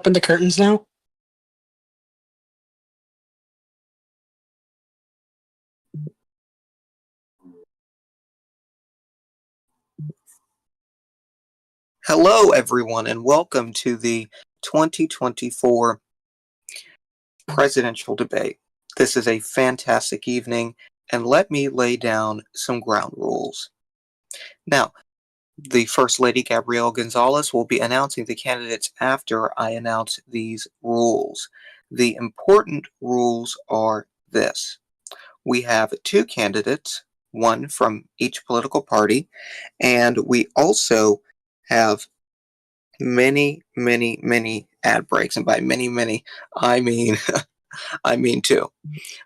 open the curtains now? Hello, everyone, and welcome to the 2024 presidential debate. This is a fantastic evening, and let me lay down some ground rules. Now, the First Lady Gabrielle Gonzalez will be announcing the candidates after I announce these rules. The important rules are this. We have two candidates, one from each political party, and we also have many ad breaks, and by many, I mean I mean two.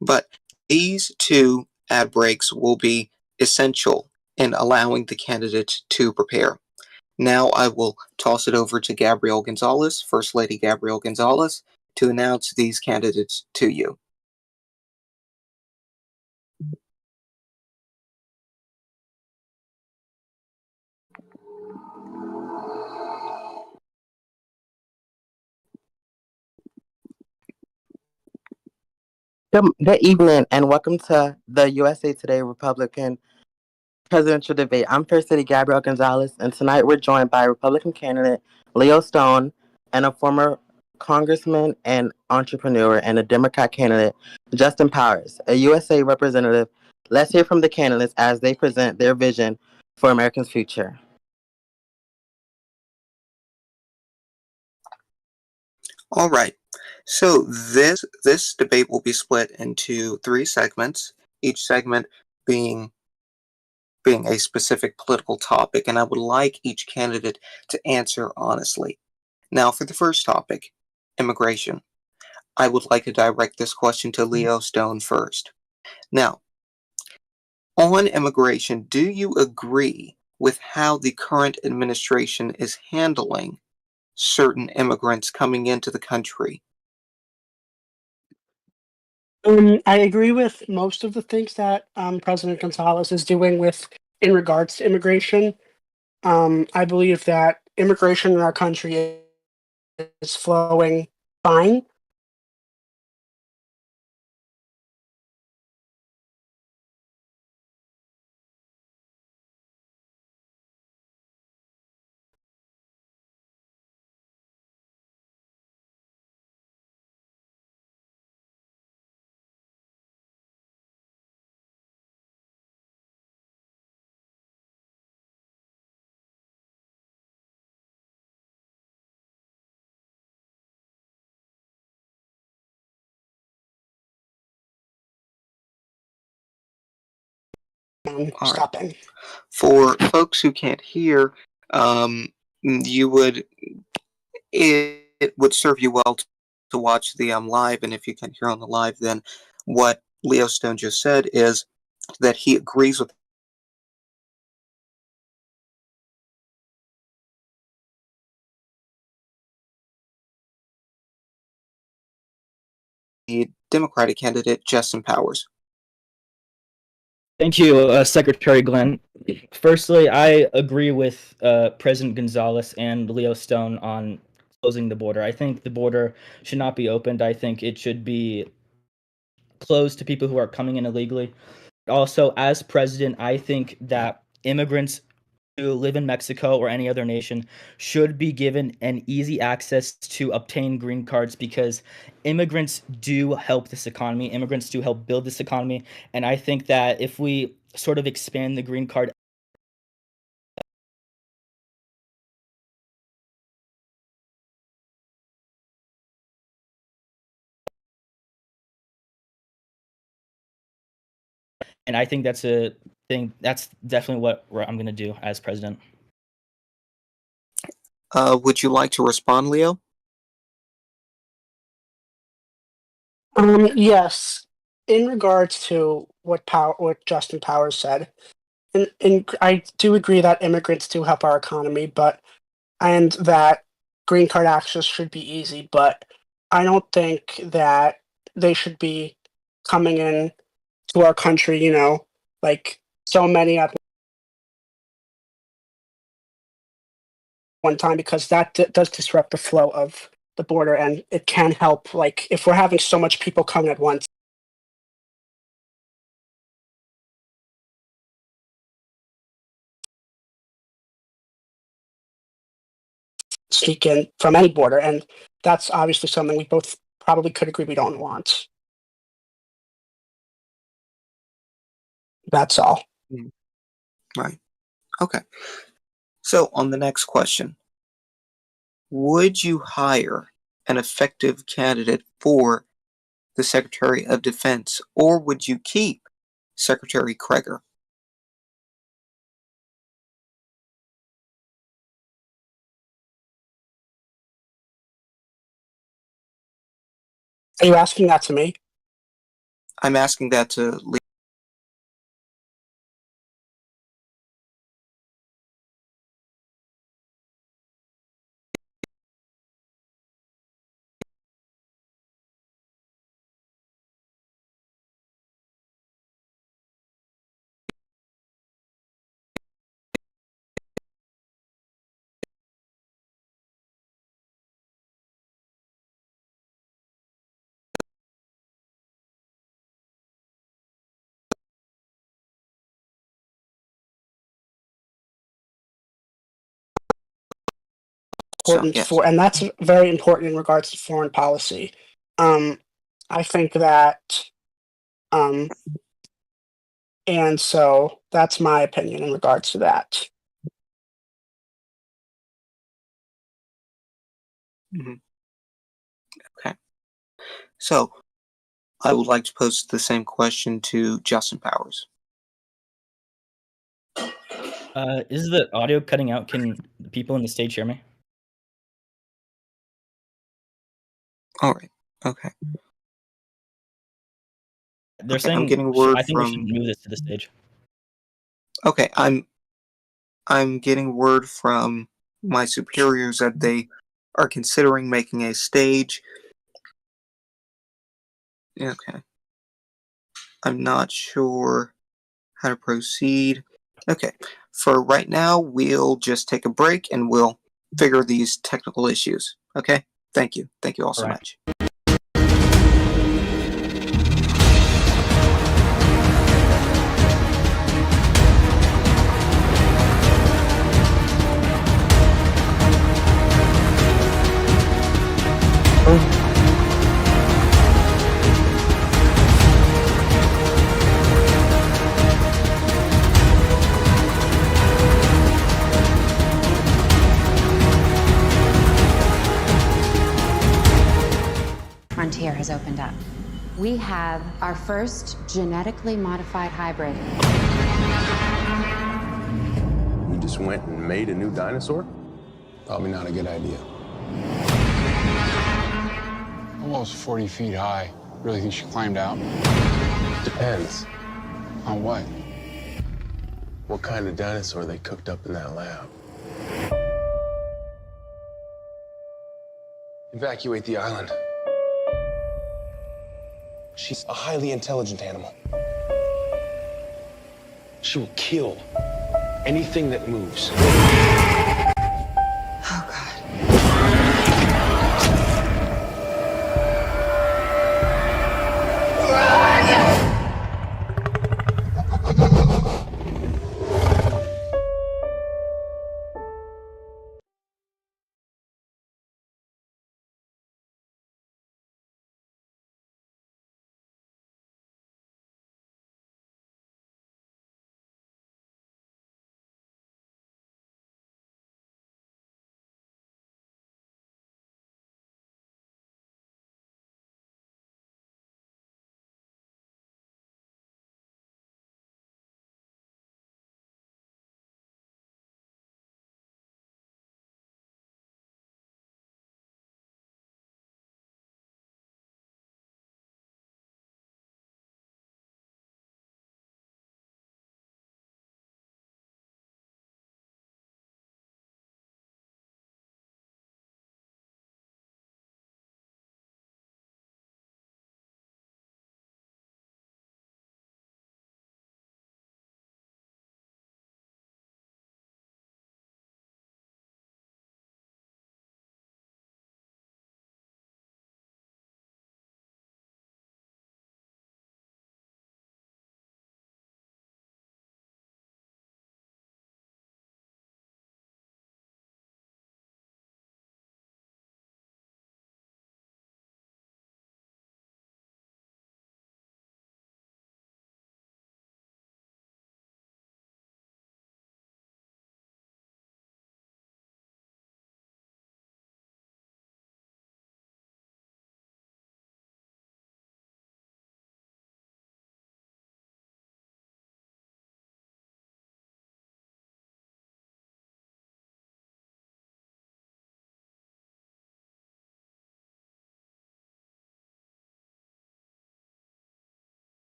But these two ad breaks will be essential in allowing the candidate to prepare. Now I will toss it over to Gabrielle Gonzalez, First Lady Gabrielle Gonzalez, to announce these candidates to you. Good evening and welcome to the USA Today Republican presidential debate. I'm First Lady Gabrielle Gonzalez, and tonight we're joined by Republican candidate Leo Stone and a former congressman and entrepreneur and a Democrat candidate, Justin Powers, a USA representative. Let's hear from the candidates as they present their vision for America's future. All right. So this debate will be split into three segments, each segment being a specific political topic, and I would like each candidate to answer honestly. Now, for the first topic, immigration, I would like to direct this question to Leo Stone first. Now, on immigration, do you agree with how the current administration is handling certain immigrants coming into the country? I agree with most of the things that President Gonzalez is doing in regards to immigration. I believe that immigration in our country is flowing fine. Stopping. For folks who can't hear, it would serve you well to watch the live, and if you can hear on the live, then what Leo Stone just said is that he agrees with the Democratic candidate, Justin Powers. Thank you, Secretary Glenn. Firstly, I agree with President Gonzalez and Leo Stone on closing the border. I think the border should not be opened. I think it should be closed to people who are coming in illegally. Also, as president, I think that immigrants who live in Mexico or any other nation should be given an easy access to obtain green cards because immigrants do help this economy. Immigrants do help build this economy. And I think that if we sort of expand the green card, and I think that's a thing, that's definitely what I'm going to do as president. Would you like to respond, Leo? Yes. In regards to what Justin Powers said, and I do agree that immigrants do help our economy, and that green card access should be easy, but I don't think that they should be coming in to our country, like so many at one time, because that does disrupt the flow of the border, and it can help. Like if we're having so much people coming at once, sneak in from any border, and that's obviously something we both probably could agree we don't want. That's all. Right. Okay. So on the next question, would you hire an effective candidate for the Secretary of Defense, or would you keep Secretary Kreger? Are you asking that to me? I'm asking that to Lee. So Important yes. for, and that's very important in regards to foreign policy. Um, I think that, um, and so that's my opinion in regards to that. Mhm. Okay. So I would like to pose the same question to Justin Powers. Is the audio cutting out? Can the people in the stage hear me? All right. Okay. They're Okay. I'm saying getting word I think we should from. move this to the stage. Okay. I'm getting word from my superiors that they are considering making a stage. Okay. I'm not sure how to proceed. Okay. For right now, we'll just take a break and we'll figure these technical issues. Okay? Thank you. Thank you all All so right. much. Frontier has opened up. We have our first genetically modified hybrid. You just went and made a new dinosaur? Probably not a good idea. Almost 40 feet high. Really think she climbed out? Depends. On what? What kind of dinosaur they cooked up in that lab? Evacuate the island. She's a highly intelligent animal. She will kill anything that moves.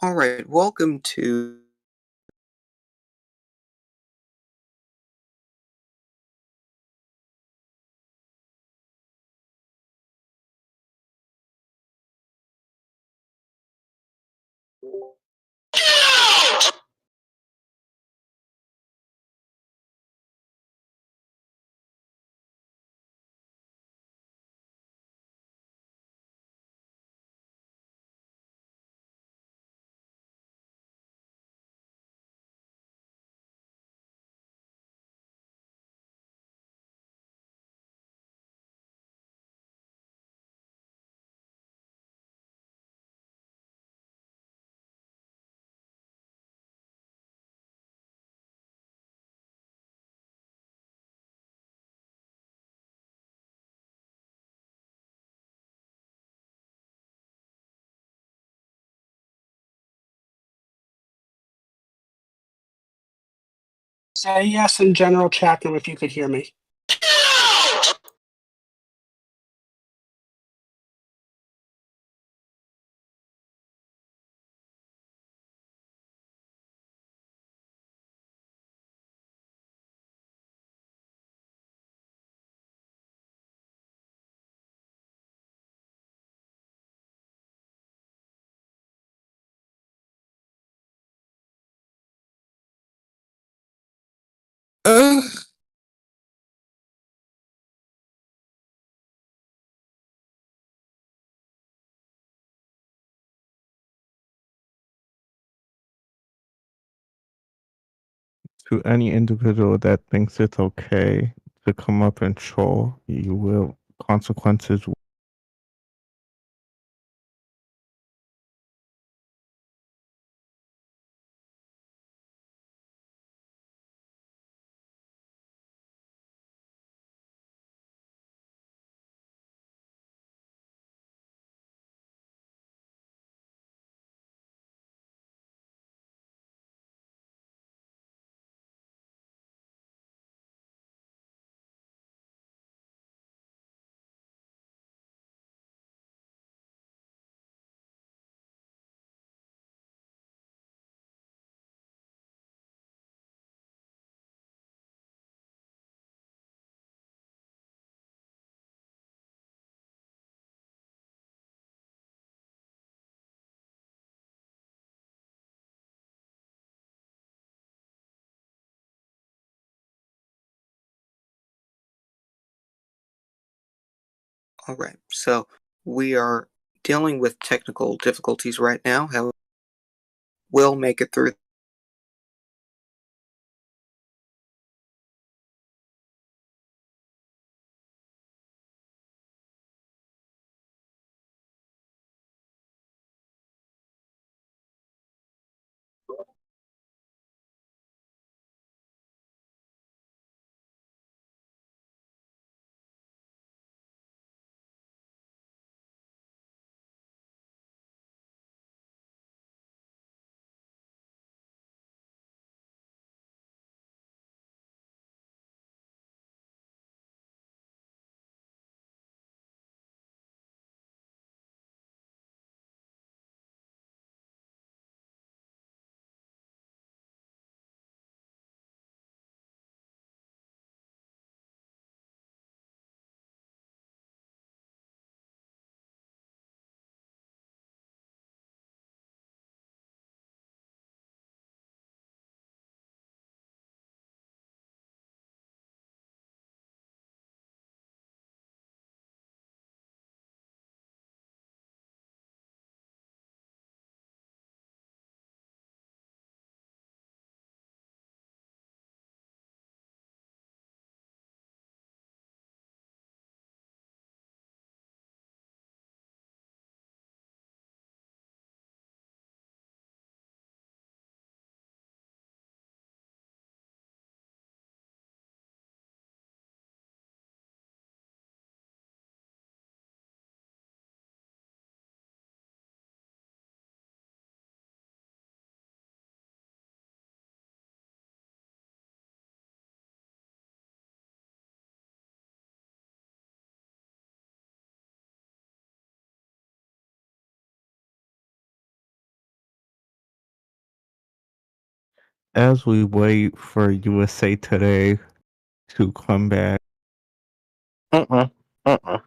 All right, welcome to Say yes in general chat room if you could hear me. To any individual that thinks it's okay to come up and troll, you will consequences. All right, so we are dealing with technical difficulties right now. However, we'll make it through. as we wait for USA Today to come back. Mm-mm. Mm-mm.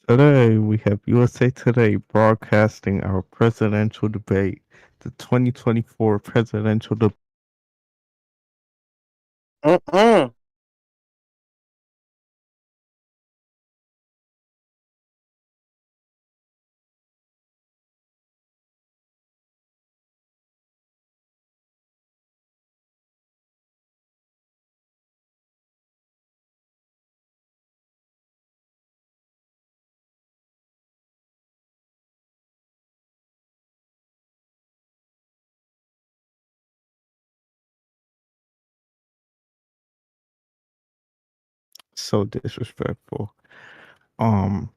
Today we have USA Today broadcasting our presidential debate, the 2024 presidential debate. Mm-mm. So disrespectful. Um,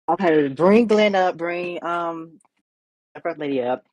Okay, bring Glenn up. Bring the first lady up.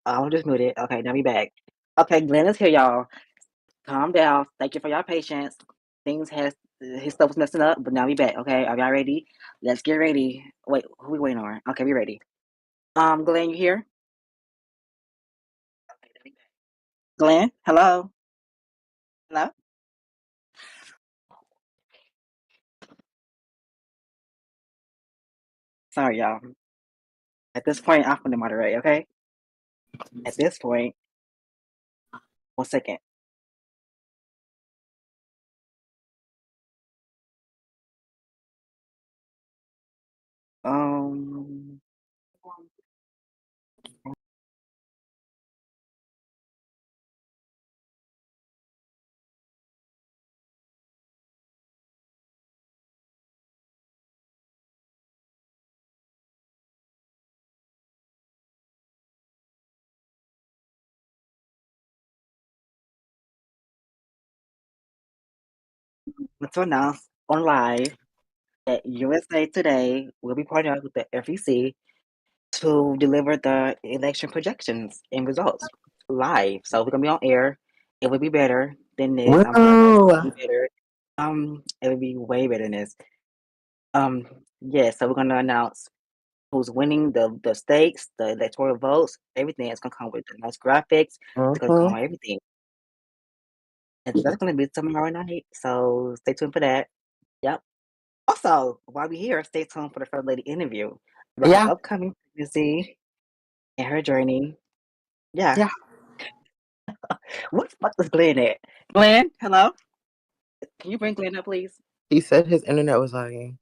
I'll just mute it. Okay, now we back. Okay, Glenn is here, y'all. Calm down. Thank you for your patience. Things has his stuff was messing up, but now we back. Okay, are y'all ready? Let's get ready. Wait, who we waiting on? Okay, we ready. Glenn, you here? Okay, now we back. Glenn, hello, hello. Sorry, y'all. At this point, I'm going to moderate. Okay. At this point, 1 second. Um, to announce on live that USA Today will be partnering up with the FEC to deliver the election projections and results live. So we're gonna be on air. It would be better than this. I promise. It Whoa. would be better. It would be way better than this. Yeah. So we're gonna announce who's winning the stakes, the electoral votes, everything. It's gonna come with the nice graphics. It's gonna come Mm-hmm. with everything. And that's gonna be tomorrow night. So stay tuned for that. Yep. Also, while we're here, stay tuned for the first lady interview about her Yeah, upcoming pregnancy and her journey. Yeah. yeah. What the fuck is Glenn at? Glenn, hello? Can you bring Glenn up, please? He said his internet was lagging.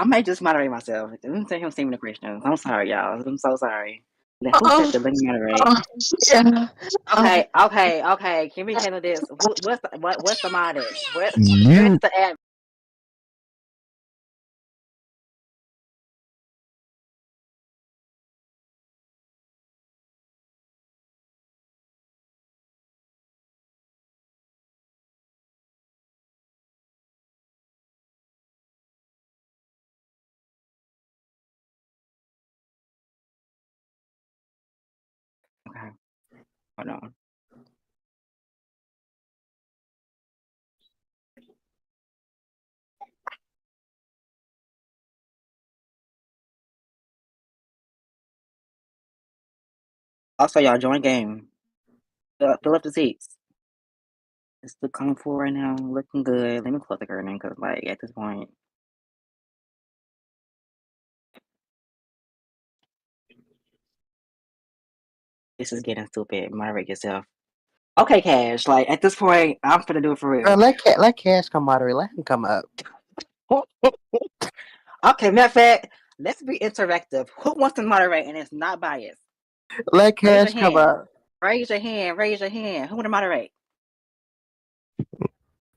I might just moderate myself. Don't say him saying the questions. I'm sorry, y'all. I'm so sorry. Then who said the let me moderate? Yeah. Okay. Can we handle this? What's the modded? Where is You. the ad? Okay, hold on. Also, y'all join game. Fill up the seats. It's the Kung Fu right now, looking good. Let me close the curtain because, like, at this point, this is getting stupid. Moderate yourself. Okay, Cash. Like at this point, I'm finna do it for real. Let Cash come moderate. Let him come up. Okay, matter of fact, let's be interactive. Who wants to moderate and it's not biased? Let Raise your Cash come hand. up. Raise your hand. Raise your hand. Who want to moderate?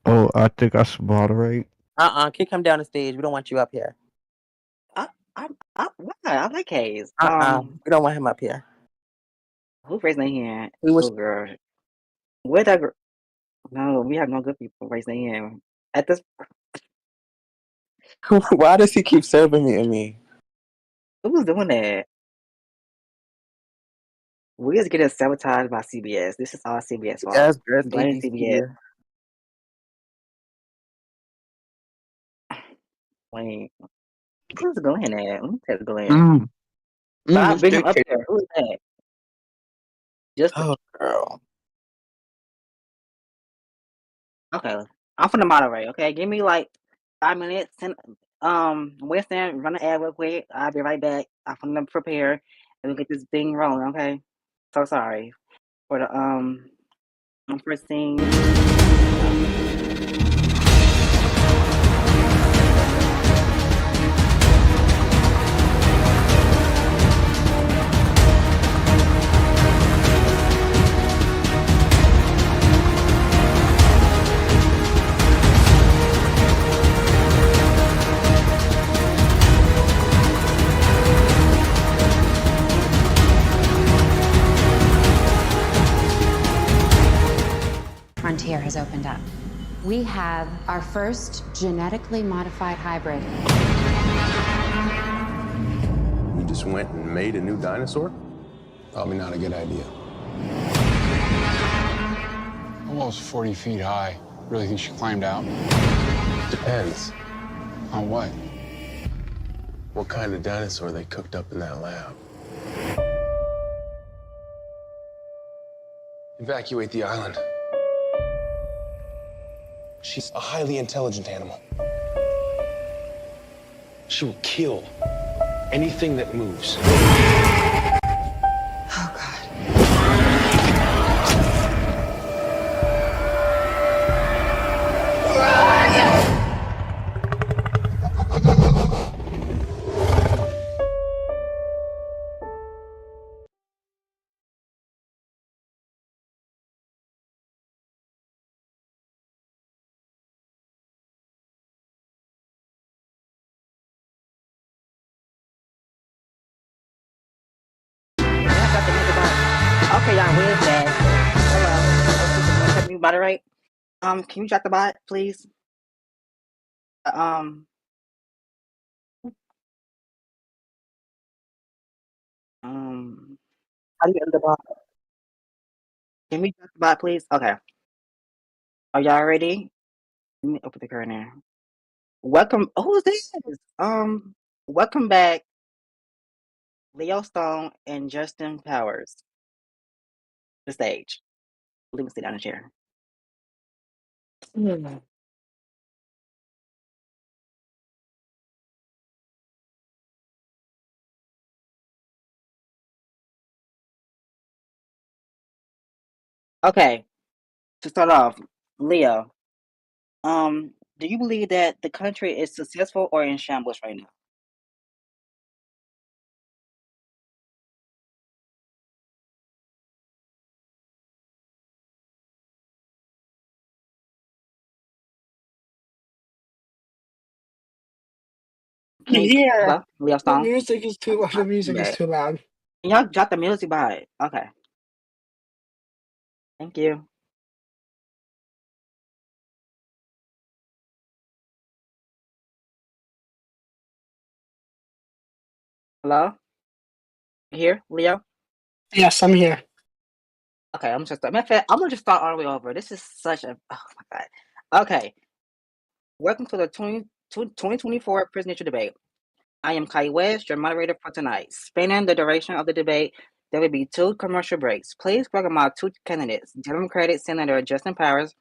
Oh, I think I should moderate. Kick him down the stage. We don't want you up here. Why? I like Hayes. We don't want him up here. Who raised their hand? He was Oh, girl. Where that girl? No, we have no good people raising their hand. At this, Why does he keep serving me and me? who's doing that? We is getting sabotaged by CBS. This is all CBS fault. Yes, that's Blame CBS. ABC. Wait, who's Glenn at? Let me text Glenn. Mm. Bob, It's bring him up JK. here. Who's that? Just Oh, girl. okay. I'm finna moderate. Okay, give me like 5 minutes. Winston, run the ad real quick. I'll be right back. I'm finna prepare and we'll get this thing rolling. Okay. So sorry for the first thing. Frontier has opened up. We have our first genetically modified hybrid. You just went and made a new dinosaur? Probably not a good idea. Almost 40 feet high. Really think she climbed out? Depends. On what? What kind of dinosaur they cooked up in that lab? Evacuate the island. She's a highly intelligent animal. She will kill anything that moves. Oh, God. Okay, y'all, where's that? Hello. Can you moderate? Can you drop the bot, please? Um, how do you end the bot? Can we drop the bot, please? Okay. Are y'all ready? Let me open the current now. Welcome. Who's this? Welcome back, Leo Stone and Justin Powers. The stage. Let me sit down in a chair. Okay. To start off, Leo. do you believe that the country is successful or in shambles right now? Can you, Here, hello, Leo the Stone? music is too loud. The music is Back. too loud. Can y'all drop the music by it? Okay, thank you. Hello? You here, Leo? Yes, I'm here. Okay, matter of fact, I'm gonna just start all the way over. This is such a, oh my God. Okay, welcome to the 2024 presidential debate. I am Kai West, your moderator for tonight. Spanning the duration of the debate, there will be 2 commercial breaks. Please welcome our 2 candidates, Democratic Senator Justin Powers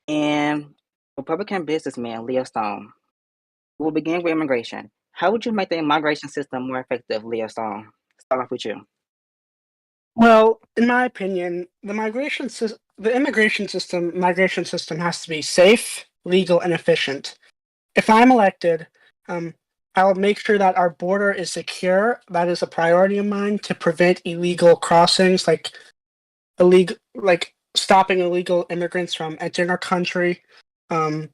and Republican businessman Leo Stone. We'll begin with immigration. How would you make the immigration system more effective, Leo Stone? Start off with you. Well, in my opinion, the migration system has to be safe, legal, and efficient. If I'm elected, um, I will make sure that our border is secure. That is a priority of mine to prevent illegal crossings, like stopping illegal immigrants from entering our country. Um,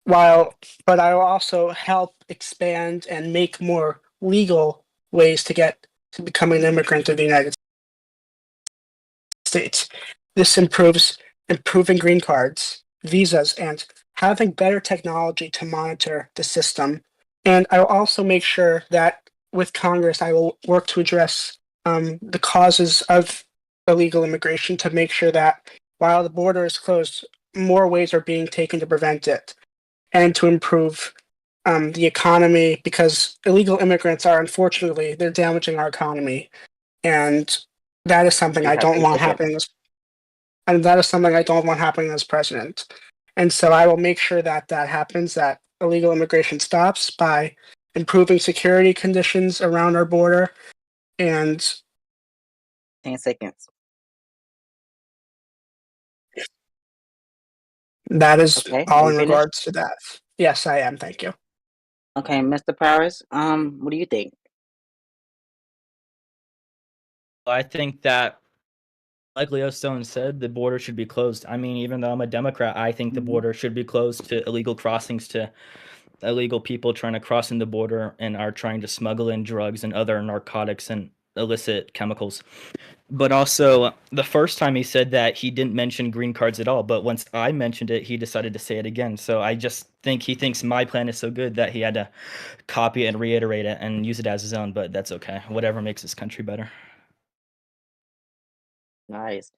while, but I will also help expand and make more legal ways to get to becoming an immigrant to the United States. This improves improving green cards, visas, and having better technology to monitor the system. And I will also make sure that with Congress, I will work to address the causes of illegal immigration to make sure that while the border is closed, more ways are being taken to prevent it and to improve the economy because illegal immigrants are unfortunately they're damaging our economy and that is something You I have don't 3 want happening seconds. as and that is something I don't want happening as president. And so I will make sure that that happens, that illegal immigration stops by improving security conditions around our border. And 10 seconds. that is Okay, are all you in finished? regards to that. Yes, I am. Thank you. Okay, Mr. Powers, what do you think? I think that, like Leo Stone said, the border should be closed. I mean, even though I'm a Democrat, I think the Mhm. border should be closed to illegal crossings, to illegal people trying to cross in the border and are trying to smuggle in drugs and other narcotics and illicit chemicals. But also, the first time he said that, he didn't mention green cards at all. But once I mentioned it, he decided to say it again. So I just think he thinks my plan is so good that he had to copy it and reiterate it and use it as his own. But that's okay. Whatever makes this country better. Nice.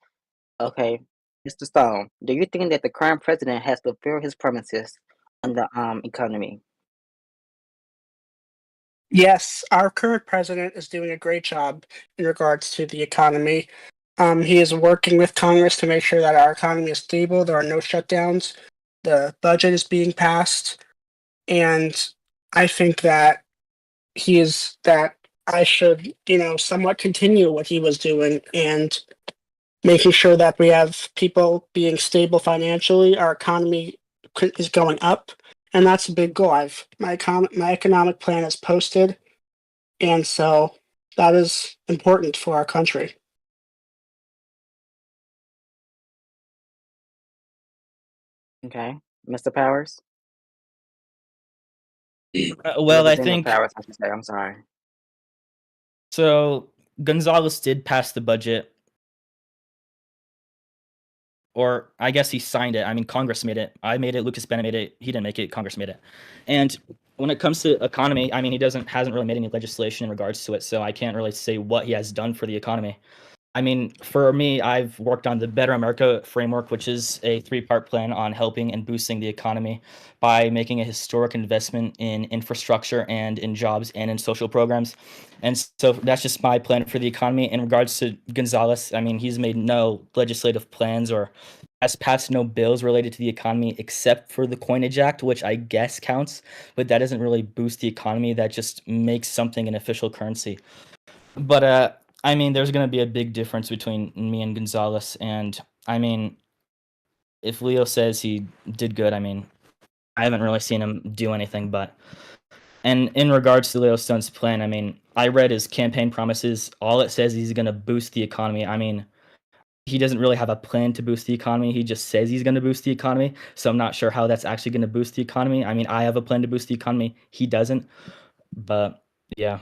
Okay, Mr. Stone, do you think that the current president has fulfilled his promises on the economy? Yes, our current president is doing a great job in regards to the economy. He is working with Congress to make sure that our economy is stable. There are no shutdowns. The budget is being passed, and I think that that I should, somewhat continue what he was doing and making sure that we have people being stable financially. Our economy is going up, and that's a big goal. My economic plan is posted, and so that is important for our country. Okay, Mr. Powers? Well, I Representative think Powers, I should say, I'm sorry. so. Gonzalez did pass the budget, or I guess he signed it. I mean, Congress made it. I made it. Lucas Bennett made it. He didn't make it. Congress made it. And when it comes to economy, I mean, he hasn't really made any legislation in regards to it, so I can't really say what he has done for the economy. I mean, for me, I've worked on the Better America framework, which is a 3-part plan on helping and boosting the economy by making a historic investment in infrastructure and in jobs and in social programs. And so that's just my plan for the economy. In regards to Gonzalez, I mean, he's made no legislative plans or has passed no bills related to the economy except for the Coinage Act, which I guess counts, but that doesn't really boost the economy. That just makes something an official currency. But I mean, there's gonna be a big difference between me and Gonzalez, and I mean, if Leo says he did good, I mean, I haven't really seen him do anything. But and in regards to Leo Stone's plan, I mean, I read his campaign promises. All it says he's going to boost the economy. I mean, he doesn't really have a plan to boost the economy. He just says he's going to boost the economy. So I'm not sure how that's actually going to boost the economy. I mean, I have a plan to boost the economy. He doesn't. But yeah.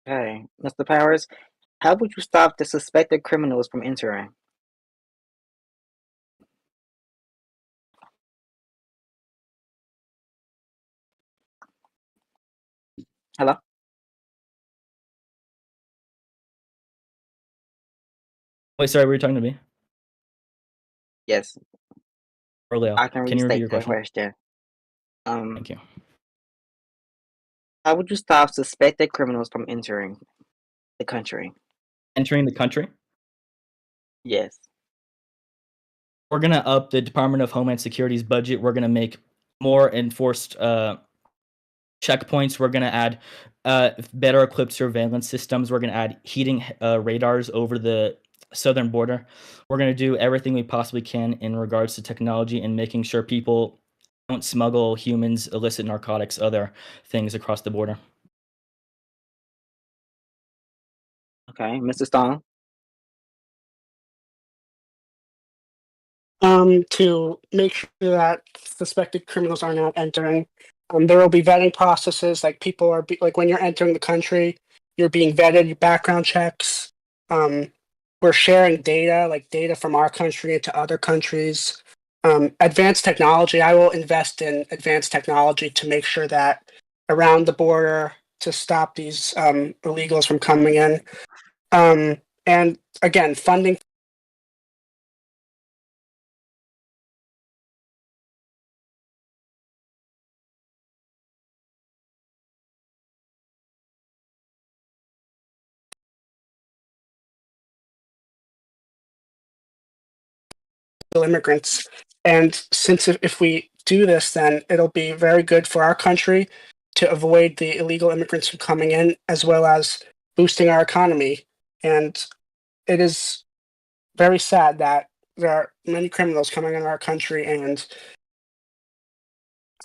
Okay, Mr. Powers, how would you stop the suspected criminals from entering? Hello? Wait, sorry, were you talking to me Yes, or Leo? I can Can you repeat restate your that question? question. Thank you. How would you stop suspected criminals from entering the country? Entering the country, Yes. we're gonna up the Department of Homeland Security's budget. We're gonna make more enforced checkpoints. We're gonna add better equipped surveillance systems. We're gonna add heating radars over the southern border. We're gonna do everything we possibly can in regards to technology and making sure people don't smuggle humans, illicit narcotics, other things across the border. Okay, Mr. Stone. To make sure that suspected criminals are not entering. There will be vetting processes, like people are like when you're entering the country, you're being vetted, your background checks. We're sharing data, like data from our country into other countries. Advanced technology. I will invest in advanced technology to make sure that around the border to stop these illegals from coming in. And again, funding immigrants. And since if we do this, then it'll be very good for our country to avoid the illegal immigrants from coming in, as well as boosting our economy. And it is very sad that there are many criminals coming in our country, and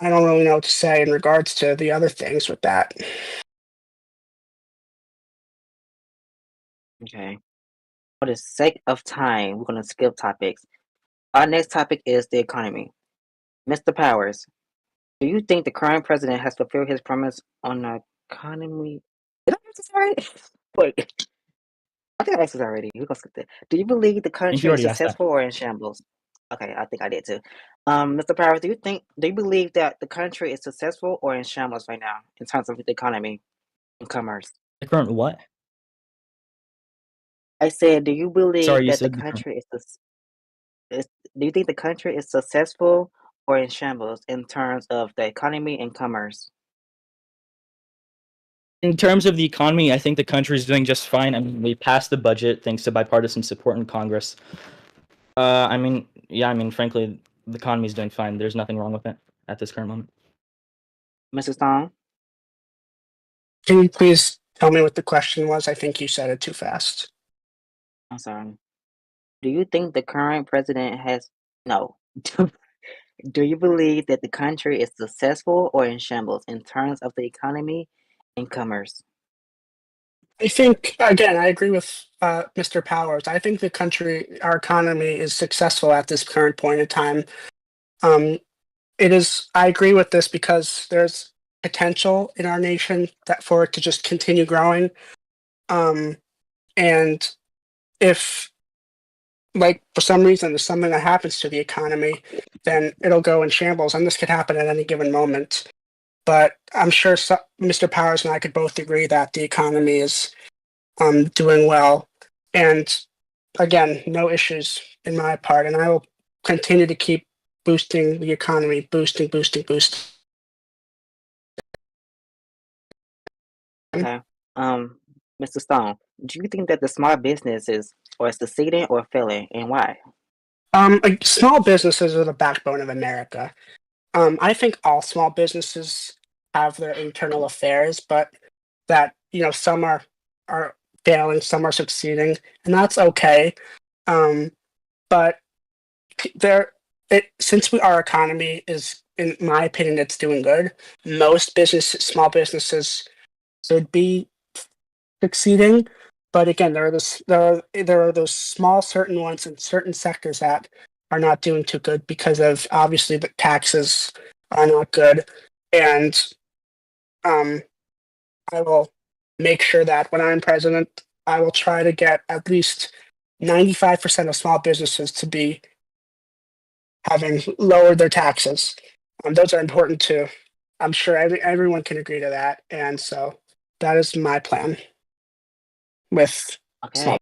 I don't really know what to say in regards to the other things with that. Okay. For the sake of time, we're going to skip topics. Our next topic is the economy. Mr. Powers, do you think the current president has fulfilled his promise on the economy? Did I answer this already? Wait, I think I asked this already. We're gonna skip that. Do you believe the I think you country is already asked that. successful or in shambles? Okay, I think I did too. Mr. Powers, do you believe that the country is successful or in shambles right now in terms of the economy and commerce? The current what? I said, do you believe Sorry, you that the said the current. country is do you think the country is successful or in shambles in terms of the economy and commerce? In terms of the economy, I think the country is doing just fine. I mean, we passed the budget thanks to bipartisan support in Congress. I mean, yeah, I mean, frankly, the economy is doing fine. There's nothing wrong with it at this current moment. Mr. Stone? Can you please tell me what the question was? I think you said it too fast. I'm sorry. Do you think the current president has no? Do you believe that the country is successful or in shambles in terms of the economy and commerce? I think again, I agree with Mr. Powers. I think the country, our economy, is successful at this current point in time. It is. I agree with this because there's potential in our nation that for it to just continue growing. And if, like, for some reason there's something that happens to the economy, then it'll go in shambles, and this could happen at any given moment. But I'm sure Mr. Powers and I could both agree that the economy is doing well. And again, no issues in my part. And I will continue to keep boosting the economy, boosting, boosting, boosting. Okay. Mr. Stone, do you think that the small businesses are succeeding or failing, and why? Small businesses are the backbone of America. I think all small businesses have their internal affairs, but that some are failing, some are succeeding, and that's okay. But there, since our economy is, in my opinion, it's doing good. Small businesses should be succeeding, but again, there are those small certain ones in certain sectors that are not doing too good because of obviously the taxes are not good, and um, I will make sure that when I'm president, I will try to get at least 95% of small businesses to be having lowered their taxes. Those are important too. I'm sure everyone can agree to that, and so that is my plan with Okay. small.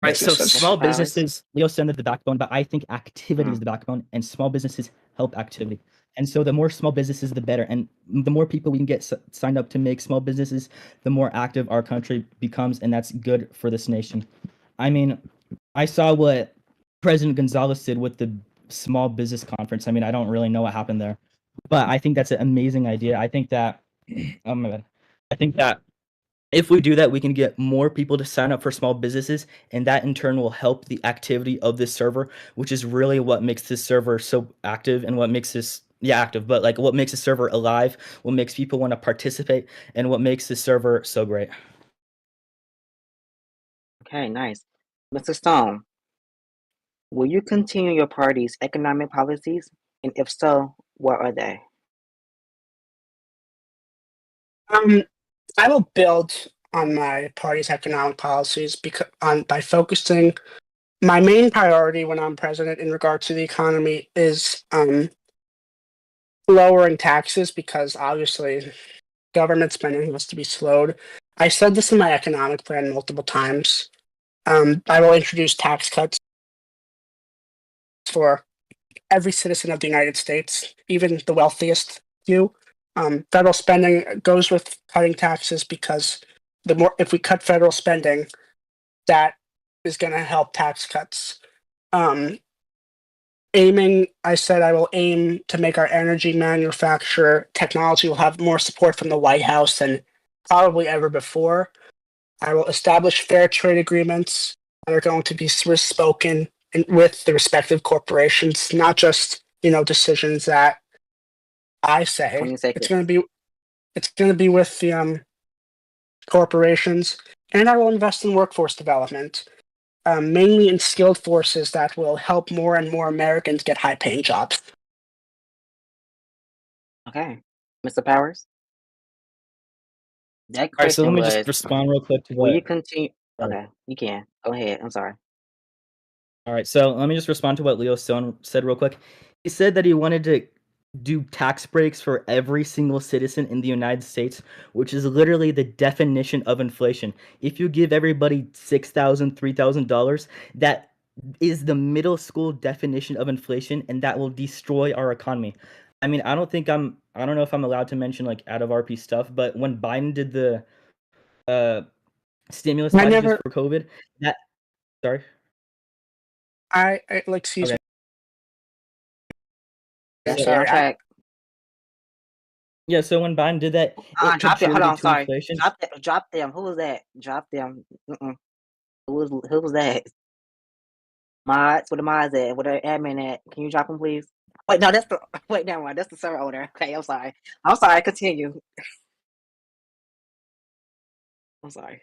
Right, so Businesses. small Mr. Powers. businesses, Leo said that the backbone, but I think activity Mm. is the backbone, and small businesses help activity. And so the more small businesses, the better. And the more people we can get signed up to make small businesses, the more active our country becomes, and that's good for this nation. I mean, I saw what President Gonzalez did with the small business conference. I mean, I don't really know what happened there, but I think that's an amazing idea. I think that, oh my god, I think that if we do that, we can get more people to sign up for small businesses, and that in turn will help the activity of this server, which is really what makes this server so active and what makes this active, but like what makes the server alive, what makes people want to participate, and what makes this server so great. Okay, nice. Mr. Stone, will you continue your party's economic policies? And if so, what are they? I will build on my party's economic policies by focusing. My main priority when I'm president in regard to the economy is lowering taxes because obviously government spending has to be slowed. I said this in my economic plan multiple times. I will introduce tax cuts for every citizen of the United States, even the wealthiest few. Federal spending goes with cutting taxes because if we cut federal spending, that is going to help tax cuts. Um, I said I will aim to make our energy manufacture technology will have more support from the White House than probably ever before. I will establish fair trade agreements that are going to be spoken with the respective corporations, not just decisions that I say. 20 seconds. It's going to be with the corporations, and I will invest in workforce development, mainly in skilled forces that will help more and more Americans get high-paying jobs. Okay. Mr. Powers? That All right, so let question me just was, respond real quick to will you what. continue? Sorry. Okay, you can. Go ahead. I'm sorry. All right, so let me just respond to what Leo Stone said real quick. He said that he wanted to do tax breaks for every single citizen in the United States, which is literally the definition of inflation. If you give everybody $6,000, $3,000, that is the middle school definition of inflation, and that will destroy our economy. I mean, I don't know if I'm allowed to mention like out of RP stuff, but when Biden did the uh stimulus I packages never, for COVID, that sorry. excuse Okay. me. I'm Stay on sorry. track. Yeah, so when Biden did that, it Drop it. Hold contributed on. to Sorry. inflation. Drop them. Who was that? Drop them. Mm-mm. Who was that? Mods. Where the mods at? Where the admin at? Can you drop them, please? Wait, no, that's the. Wait, never mind. That's the server owner. Okay, I'm sorry. I'm sorry. Continue. I'm sorry.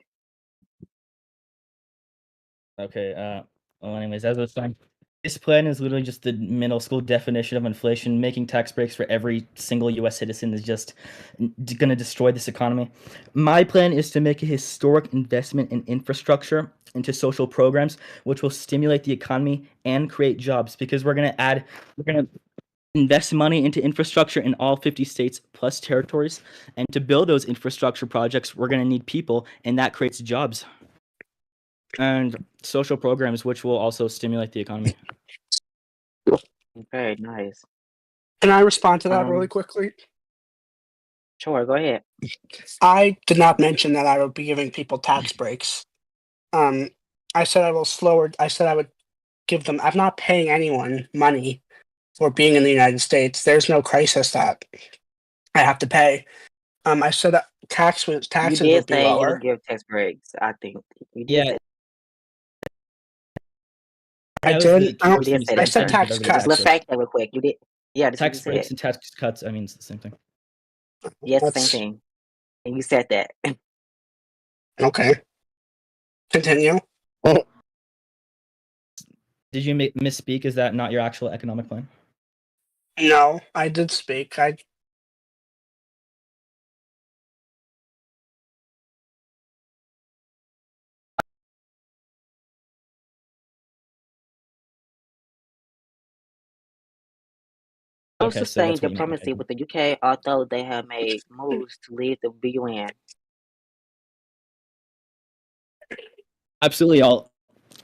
Okay, well, anyways, as I was saying, this plan is literally just the middle school definition of inflation. Making tax breaks for every single US citizen is just going to destroy this economy. My plan is to make a historic investment in infrastructure, into social programs, which will stimulate the economy and create jobs because we're going to invest money into infrastructure in all 50 states plus territories. And to build those infrastructure projects, we're going to need people, and that creates jobs and social programs, which will also stimulate the economy. Okay, nice. Can I respond to that really quickly? Sure. Go ahead. I did not mention that I would be giving people tax breaks. Um, I said I said I would give them. I'm not paying anyone money for being in the United States. There's no crisis that I have to pay. I said that You taxes did would be say you would lower. give tax breaks. I think you did Yeah, say I that was the did. I you don't. did say Q3 I that. said So percentage of tax everybody's just tax let's cuts. rate. fact that real quick. You did. Yeah, that's what you Tax breaks said. and tax cuts, I mean, it's the same thing. Yes, same That's thing. And you said that. okay. Continue. Did you misspeak? Is that not your actual economic plan? No, I did speak. I No Okay, so sustained that's what you meant. Okay. diplomacy with the UK, although they have made moves to leave the BUN. Absolutely, all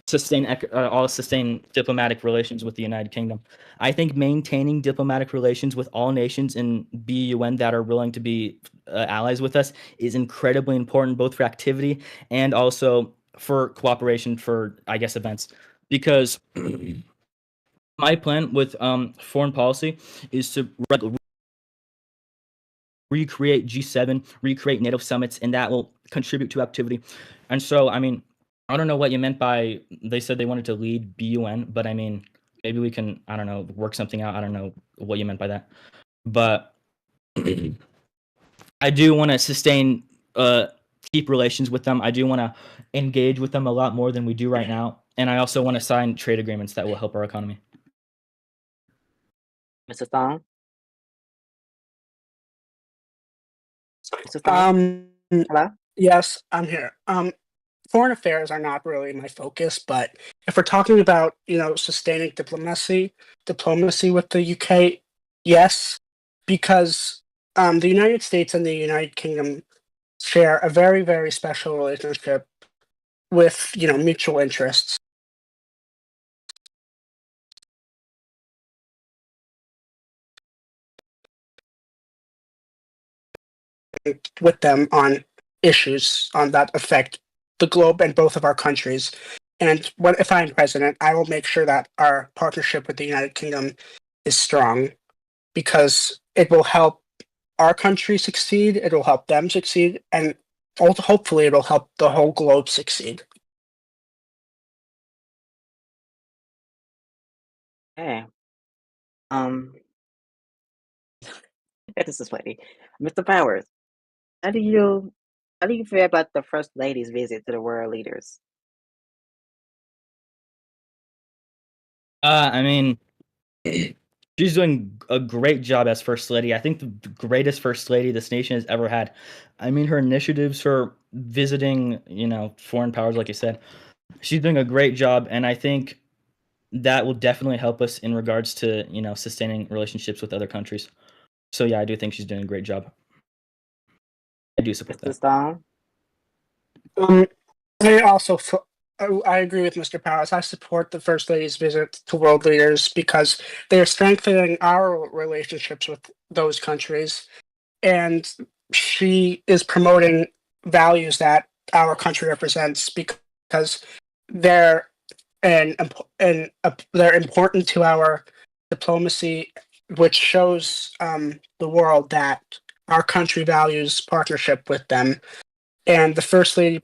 sustain diplomatic relations with the United Kingdom. I think maintaining diplomatic relations with all nations in BUN that are willing to be allies with us is incredibly important, both for activity and also for cooperation for, I guess, events. Because my plan with foreign policy is to recreate G7, recreate NATO summits, and that will contribute to activity. And so, I mean, I don't know what you meant by they said they wanted to lead BUN, but I mean, maybe we can, I don't know, work something out. I don't know what you meant by that. But I do want to keep relations with them. I do want to engage with them a lot more than we do right now. And I also want to sign trade agreements that will help our economy. Mr. Stone? Mr. Stone? Hello? yes, I'm here. Foreign affairs are not really my focus, but if we're talking about, sustaining diplomacy with the UK, yes, because the United States and the United Kingdom share a very, very special relationship with, mutual interests with them on issues on that affect the globe and both of our countries. And if I'm president, I will make sure that our partnership with the United Kingdom is strong because it will help our country succeed, it will help them succeed, and hopefully it'll help the whole globe succeed. Hey. Um, this is funny. Mr. Powers, how do you how do you feel about the First Lady's visit to the world leaders? I mean, she's doing a great job as first lady. I think the greatest first lady this nation has ever had. I mean, her initiatives, her visiting, foreign powers, like you said, she's doing a great job, and I think that will definitely help us in regards to sustaining relationships with other countries. So yeah, I do think she's doing a great job. I do support Mr. that. Stone? Um, I also I agree with Mr. Powers. I support the First Lady's visit to world leaders because they are strengthening our relationships with those countries, and she is promoting values that our country represents because they're they're important to our diplomacy, which shows the world that our country values partnership with them. And the First Lady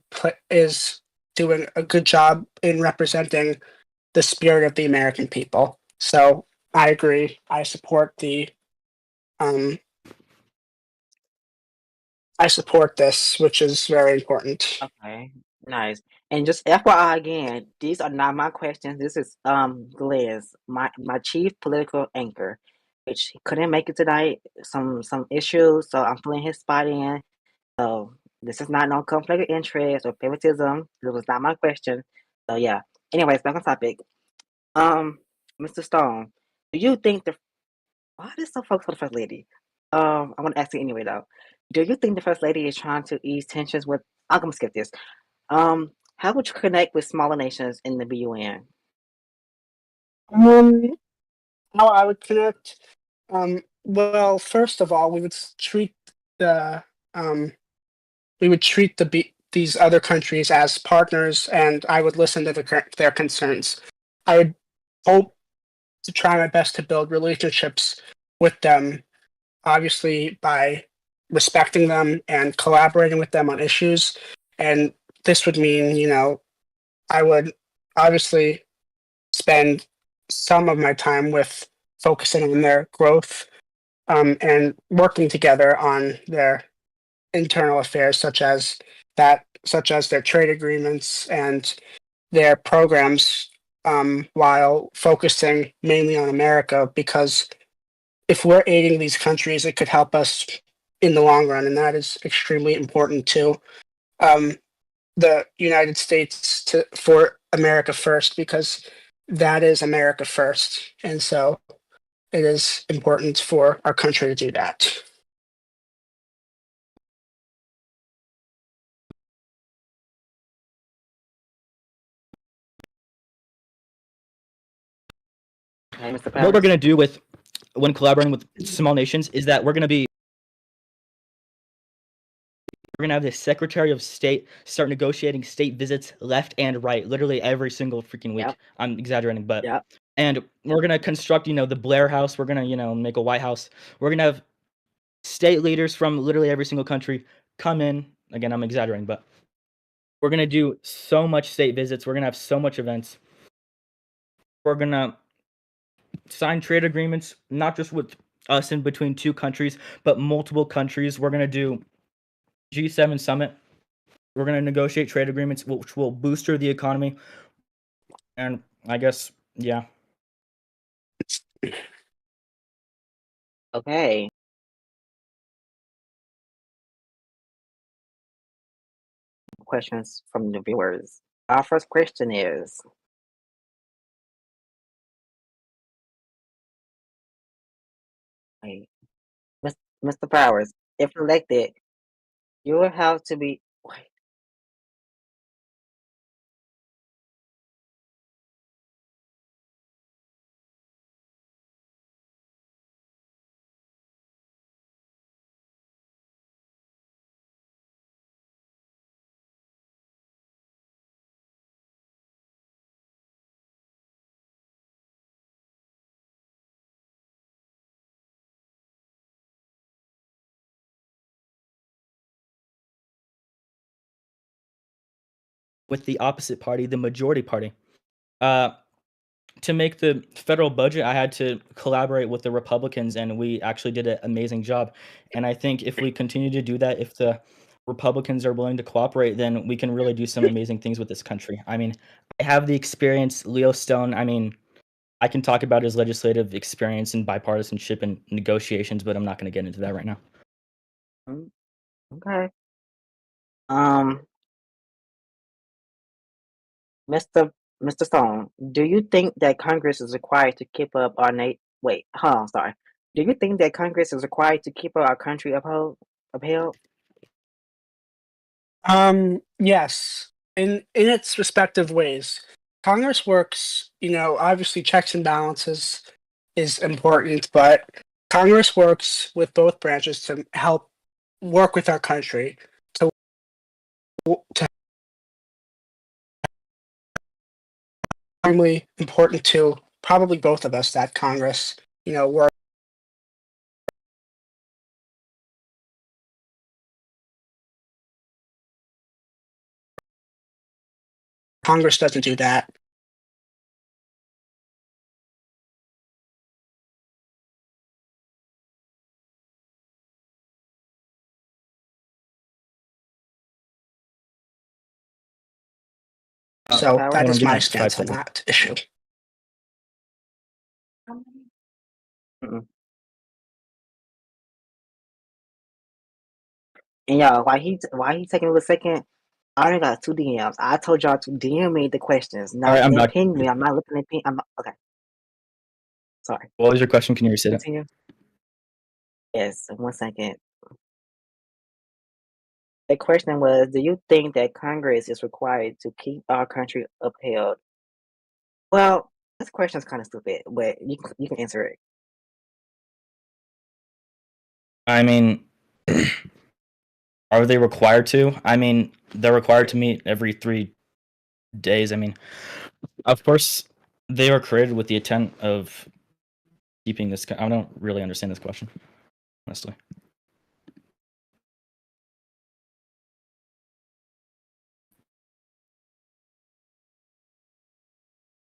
is doing a good job in representing the spirit of the American people. So I agree. Um, I support this, which is very important. Okay, nice. And just FYI again, these are not my questions. This is Glenn's, my chief political anchor, which he couldn't make it tonight. Some issues, so I'm filling his spot in. So this is not no conflict of interest or favoritism. This was not my question. So yeah. Anyways, back on topic. Um, Mr. Stone, do you think the why is so focused on the first lady? I want to ask you anyway though. Do you think the first lady is trying to ease tensions with? I'm gonna skip this. How would you connect with smaller nations in the BUN? Um, how I would connect? Well, first of all, the um, treat these other countries as partners, and I would listen to their concerns. I would hope to try my best to build relationships with them, obviously by respecting them and collaborating with them on issues. And this would mean, I would obviously spend some of my time with focusing on their growth, and working together on their internal affairs, such as their trade agreements and their programs, while focusing mainly on America, because if we're aiding these countries, it could help us in the long run, and that is extremely important to the United States for America first, because that is America first, and so it is important for our country to do that. Okay, Mr. What we're Powers. going to do when collaborating with small nations is that we're going to have the Secretary of State start negotiating state visits left and right, literally every single freaking week. Yep. I'm exaggerating, but Yep. and we're gonna construct, the Blair House. We're gonna, make a White House. We're gonna have state leaders from literally every single country come in. Again, I'm exaggerating, but we're gonna do so much state visits. We're gonna have so much events. We're gonna sign trade agreements, not just with us in between two countries, but multiple countries. We're gonna do G7 summit. We're gonna negotiate trade agreements, which will booster the economy. And I guess, yeah. Okay. Questions from the viewers. Our first question is, wait, Mr. Powers, if elected, you will have to be. Wait, With the opposite party, the majority party. To make the federal budget, I had to collaborate with the Republicans, and we actually did an amazing job. And I think if we continue to do that, if the Republicans are willing to cooperate, then we can really do some amazing things with this country. I mean, I have the experience. Leo Stone, I mean, I can talk about his legislative experience and bipartisanship and negotiations, but I'm not going to get into that right now. okay. Mr. Mr. Stone, do you think that Congress is required to keep up our Wait, hold on, sorry. Do you think that Congress is required to keep our country upheld? Yes, in its respective ways. Congress works, obviously checks and balances is important, but Congress works with both branches to help work with our country to extremely important to probably both of us that Congress, work. Congress doesn't do that. So Powers? that Hold on, is give my me 5 stance on seconds. that issue. Mm-mm. And y'all, why he taking a little second? I only got 2 DMs. I told y'all to DM me the questions, All right, not I'm then back. ping me. I'm not looking at ping. I'm not, okay. Sorry. What was your question? Can you restate it? Continue. Yes, 1 second. The question was, do you think that Congress is required to keep our country upheld? Well, this question is kind of stupid, but you can answer it. I mean, are they required to? I mean, they're required to meet every 3 days. I mean, of course, they were created with the intent of keeping this. I don't really understand this question, honestly.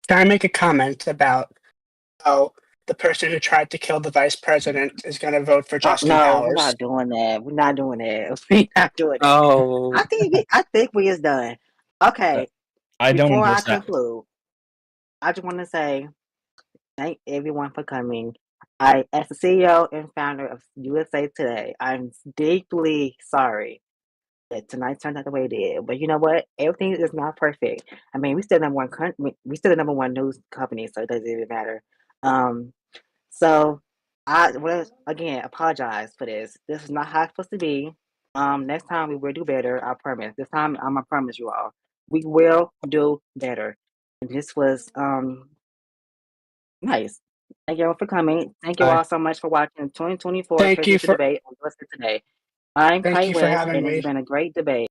Can I make a comment about how the person who tried to kill the vice president is going to vote for Justin No, we're Powers? not doing that. We're not doing that. We're not doing that. Oh, I think we is done. Okay. I don't Before I endorse that. conclude, I just want to say thank everyone for coming. I, as the CEO and founder of USA Today, I'm deeply sorry that tonight turned out the way it did. But you know what? Everything is not perfect. I mean, we still number one. We still the number one news company, so it doesn't even matter. So I will again apologize for this. This is not how it's supposed to be. Next time we will do better. I promise. This time I'm gonna promise you all we will do better. And this was nice. Thank you all for coming. Thank you Bye. all so much for watching the 2024 Thank you Presidential for Debate on USA Today. I'm thank Kite you for West, having and it's me. been a great debate.